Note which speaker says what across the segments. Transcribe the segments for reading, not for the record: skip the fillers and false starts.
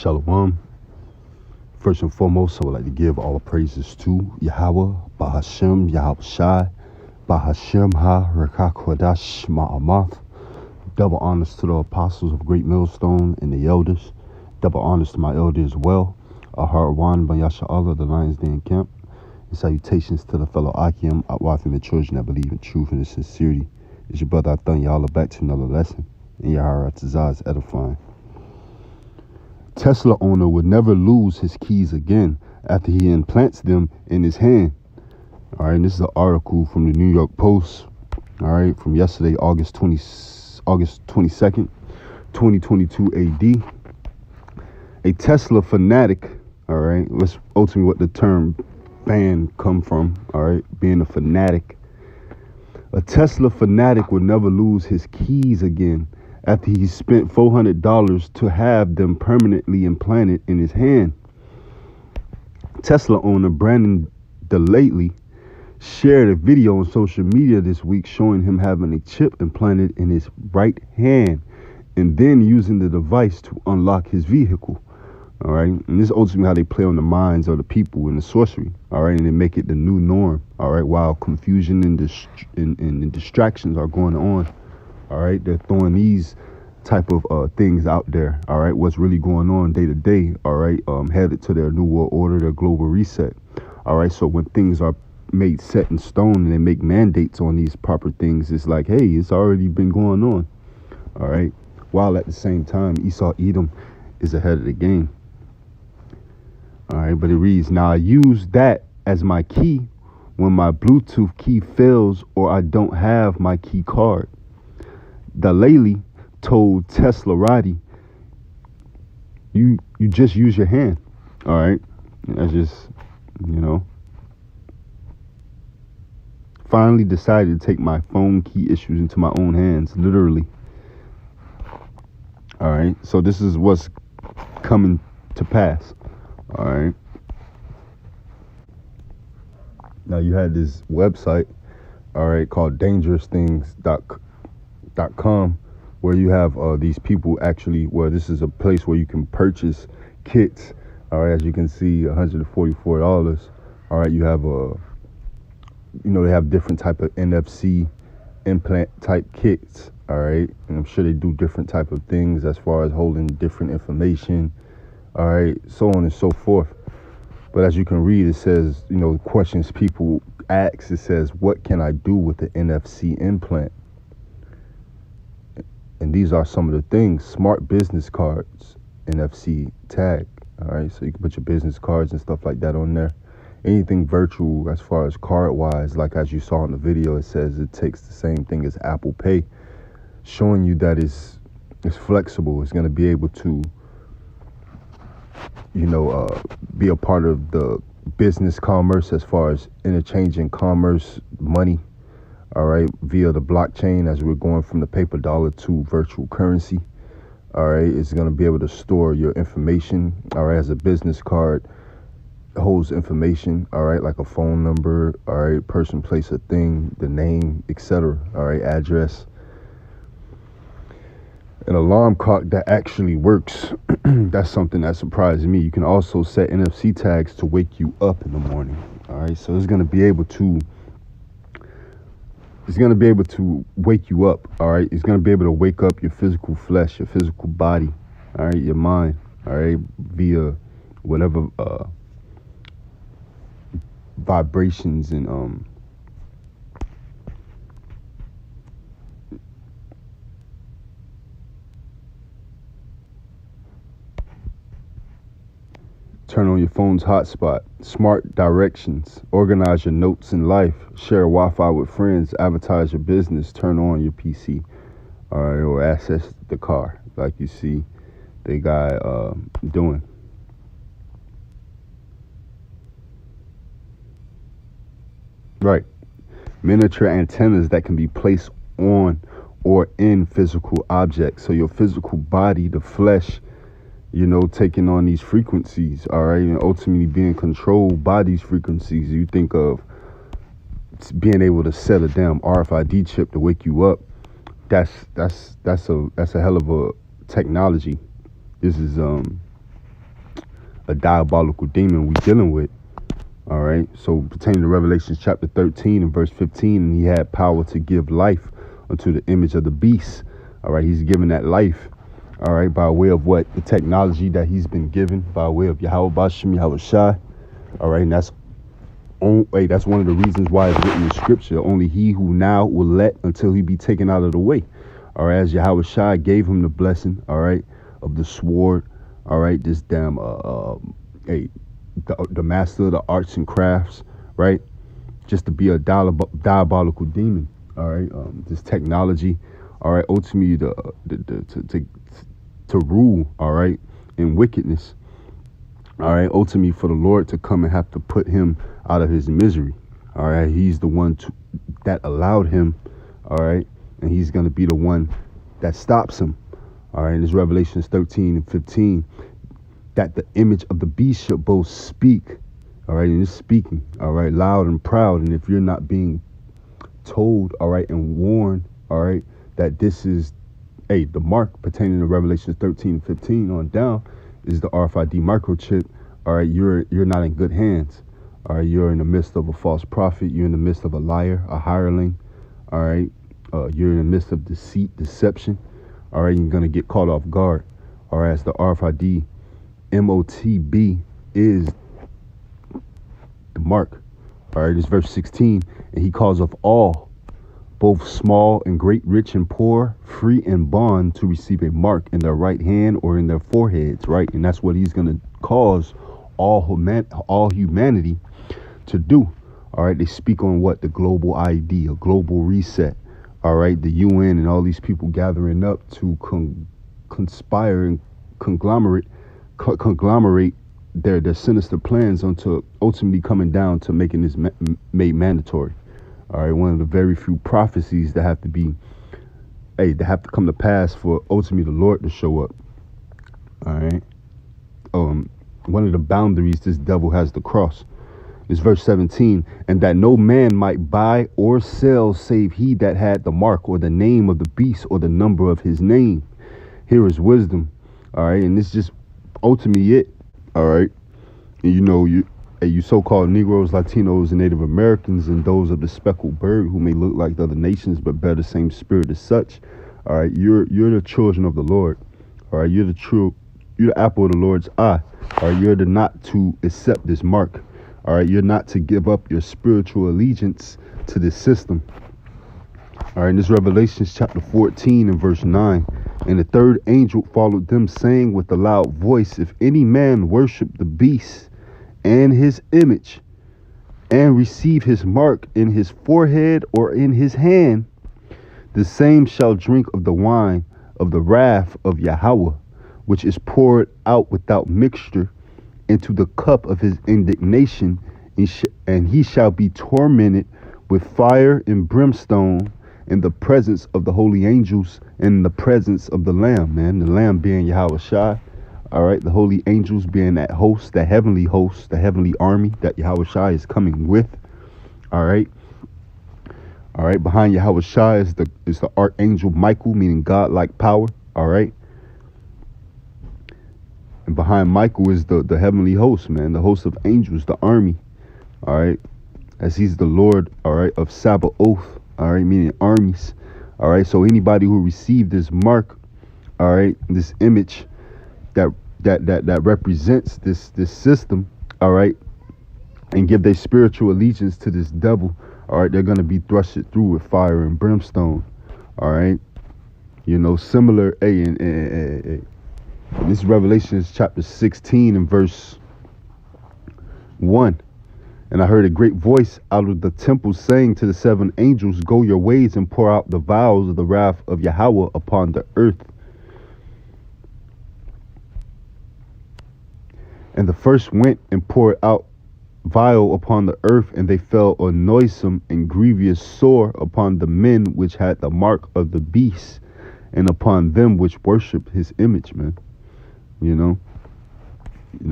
Speaker 1: Shalom. First and foremost, I would like to give all praises to Yahweh, Bahashem, Yahweh Shai, Bahashem Ha, Rekah Kodash, Ma'amath. Double honors to the apostles of Great Millstone and the elders. Double honors to my elder as well. Aharwan Bayasha Allah, the Lions Den Camp. And salutations to the fellow Akim, Atwath, and the children that believe in truth and in sincerity. It's your brother Athan Y'all back to another lesson. And Yahara Tazah is edifying. Tesla owner would never lose his keys again after he implants them in his hand. All right, and this is an article from the New York Post. All right, from yesterday, August 22nd, 2022 AD. A Tesla fanatic. All right, that's ultimately what the term fan come from. All right, being a fanatic. A Tesla fanatic would never lose his keys again after he spent $400 to have them permanently implanted in his hand. Tesla owner Brandon Delately shared a video on social media this week showing him having a chip implanted in his right hand and then using the device to unlock his vehicle. All right, and this is ultimately how they play on the minds of the people in the sorcery. All right, and they make it the new norm. All right, while confusion and distractions are going on. All right, they're throwing these type of things out there. All right, what's really going on day to day. All right, headed to their new world order, their global reset. All right, so when things are made set in stone and they make mandates on these proper things, it's like, hey, it's already been going on. All right, while at the same time, Esau Edom is ahead of the game. All right, but it reads, now I use that as my key when my Bluetooth key fails or I don't have my key card. Delately told Tesla Roddy, you just use your hand. All right, that's just, finally decided to take my phone key issues into my own hands, literally. All right, so this is what's coming to pass. All right, now you had this website, all right, called dangerousthings.com, where you have these people actually, where this is a place where you can purchase kits. All right, as you can see, $144. All right, you have they have different type of NFC implant type kits. All right, and I'm sure they do different type of things as far as holding different information. All right, so on and so forth. But as you can read, it says, questions people ask, it says, what can I do with the NFC implant? And these are some of the things: smart business cards, NFC tag. All right, so you can put your business cards and stuff like that on there. Anything virtual as far as card wise, like as you saw in the video, it says it takes the same thing as Apple Pay, showing you that it's flexible. It's going to be able to, be a part of the business commerce as far as interchanging commerce money. All right, via the blockchain, as we're going from the paper dollar to virtual currency. All right, it's going to be able to store your information. All right, as a business card holds information. All right, like a phone number. All right, person, place, a thing, the name, etc. All right, address. An alarm clock that actually works. That's something that surprised me. You can also set NFC tags to wake you up in the morning. All right, so it's going to be able to wake you up. All right, it's going to be able to wake up your physical flesh, your physical body, all right, your mind, all right, via whatever vibrations and turn on your phone's hotspot, smart directions, organize your notes in life, share Wi-Fi with friends, advertise your business, turn on your PC, all right, or access the car, like you see the guy doing. Right, miniature antennas that can be placed on or in physical objects. So your physical body, the flesh, taking on these frequencies, all right, and ultimately being controlled by these frequencies. You think of being able to set a damn RFID chip to wake you up. That's a hell of a technology. This is a diabolical demon we dealing with. All right. So pertaining to Revelation chapter 13 and verse 15, and he had power to give life unto the image of the beast. All right. He's given that life. All right. By way of what? The technology that he's been given by way of Yahweh Bashim Yahweh Shai. All right. And that's one of the reasons why it's written in scripture. Only he who now will let until he be taken out of the way. All right. As Yahweh Shai gave him the blessing. All right. Of the sword. All right. This damn, the master of the arts and crafts, right? Just to be a diabolical demon, all right? This technology, all right, ultimately to rule, all right, in wickedness, all right, ultimately for the Lord to come and have to put him out of his misery, all right? He's the one that allowed him, all right, and he's going to be the one that stops him, all right? In this Revelations 13 and 15, that the image of the beast should both speak, all right, and it's speaking, all right, loud and proud. And if you're not being told, all right, and warned, all right, that this is, the mark pertaining to Revelation 13 and 15 on down is the RFID microchip, all right, you're not in good hands, all right, you're in the midst of a false prophet, you're in the midst of a liar, a hireling, all right, you're in the midst of deceit, deception, all right, you're going to get caught off guard, all right, as the RFID M.O.T.B is the mark. All right, it's verse 16. And he calls of all, both small and great, rich and poor, free and bond, to receive a mark in their right hand or in their foreheads, right? And that's what he's going to cause all humanity to do. All right, they speak on what? The global ID, a global reset. All right, the UN and all these people gathering up to conspire and conglomerate their sinister plans onto ultimately coming down to making this made mandatory. All right, one of the very few prophecies that have to be, that have to come to pass for ultimately the Lord to show up. All right, one of the boundaries this devil has to cross is verse 17, and that no man might buy or sell save he that had the mark or the name of the beast or the number of his name. Here is wisdom. All right, and this just ultimately it, all right, and you so-called Negroes, Latinos, and Native Americans, and those of the speckled bird who may look like the other nations but bear the same spirit as such, all right, you're the children of the Lord, all right, you're the apple of the Lord's eye, all right, you're not to accept this mark, all right, you're not to give up your spiritual allegiance to this system. All right, in this Revelation chapter 14 and verse 9, and the third angel followed them, saying with a loud voice, if any man worship the beast and his image, and receive his mark in his forehead or in his hand, the same shall drink of the wine of the wrath of Yahweh, which is poured out without mixture into the cup of his indignation, and he shall be tormented with fire and brimstone in the presence of the holy angels and in the presence of the Lamb, man. The Lamb being Yahweh Shai. All right, the holy angels being that host, the heavenly host, the heavenly army that Yahweh Shai is coming with. All right. All right, behind Yahweh Shai is the archangel Michael, meaning God-like power. All right. And behind Michael is the heavenly host, man, the host of angels, the army. All right. As he's the Lord, all right, of Sabaoth, all right, meaning armies. All right. So anybody who received this mark, all right, this image that represents this system, all right, and give their spiritual allegiance to this devil, all right, they're going to be thrusted through with fire and brimstone. All right. Similar, in this Revelation chapter 16 and verse 1. And I heard a great voice out of the temple saying to the seven angels, go your ways and pour out the vials of the wrath of Yahweh upon the earth. And the first went and poured out vial upon the earth, and they fell a noisome and grievous sore upon the men which had the mark of the beast, and upon them which worship his image, man.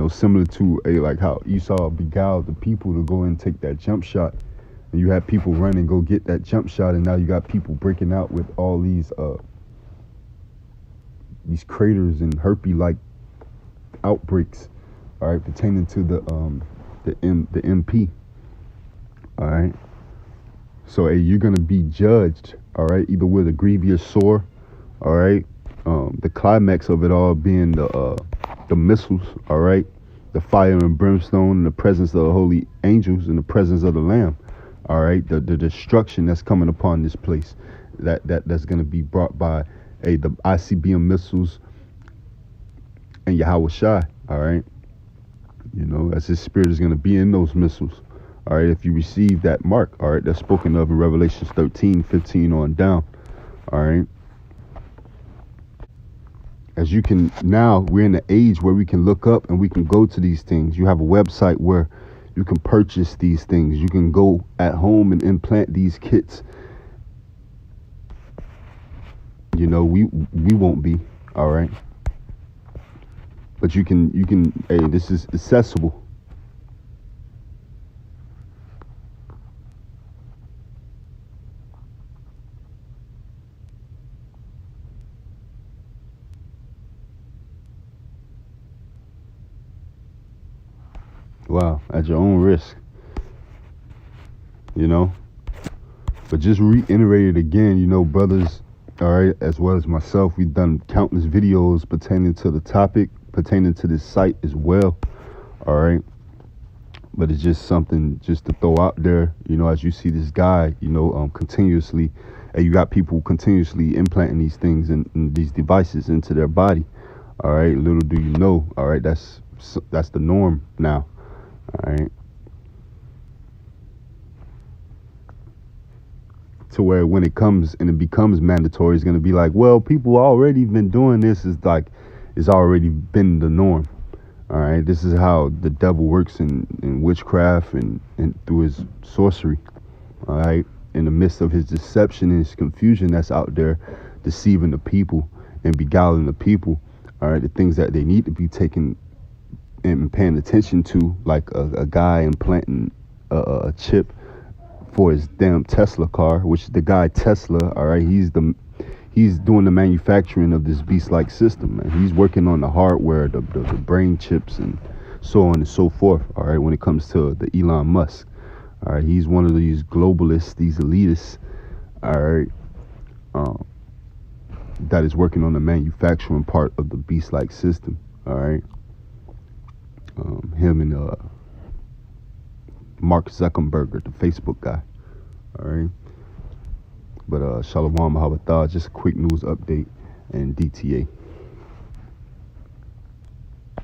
Speaker 1: Similar to like how Esau beguiled the people to go and take that jump shot, and you had people run and go get that jump shot, and now you got people breaking out with all these craters and herpes like outbreaks, all right, pertaining to the MP, all right. So hey, you're gonna be judged, all right, either with a grievous sore, all right. The climax of it all being the missiles, all right, the fire and brimstone, and the presence of the holy angels, and the presence of the Lamb, all right. The destruction that's coming upon this place, that's gonna be brought by the ICBM missiles and Yahweh Shai, all right. You know, as his spirit is going to be in those missiles. All right, if you receive that mark, all right, that's spoken of in Revelations 13:15 on down. All right. As you can now, we're in the age where we can look up and we can go to these things. You have a website where you can purchase these things. You can go at home and implant these kits. You know, we won't be, all right. But you can, hey, this is accessible. Wow, at your own risk, you know. But just reiterate it again, you know, brothers, all right, as well as myself, we've done countless videos pertaining to the topic, pertaining to this site as well, all right. But it's just something just to throw out there, you know, as you see this guy, you know, continuously, and you got people continuously implanting these things and these devices into their body, all right. Little do you know, all right, that's the norm now, all right. To where when it comes and it becomes mandatory, it's going to be like, well, people already been doing this. Is like, it's already been the norm. All right. This is how the devil works in witchcraft and through his sorcery. All right. In the midst of his deception and his confusion that's out there, deceiving the people and beguiling the people. All right. The things that they need to be taken and paying attention to, like a guy implanting a chip for his damn Tesla car, which the guy Tesla, all right, he's doing the manufacturing of this beast-like system, man. He's working on the hardware, the brain chips, and so on and so forth, all right, when it comes to the Elon Musk. All right, he's one of these globalists, these elitists, all right, that is working on the manufacturing part of the beast-like system, all right. Him and Mark Zuckerberg, the Facebook guy. All right. But Shalom Mahabatha, just a quick news update and DTA.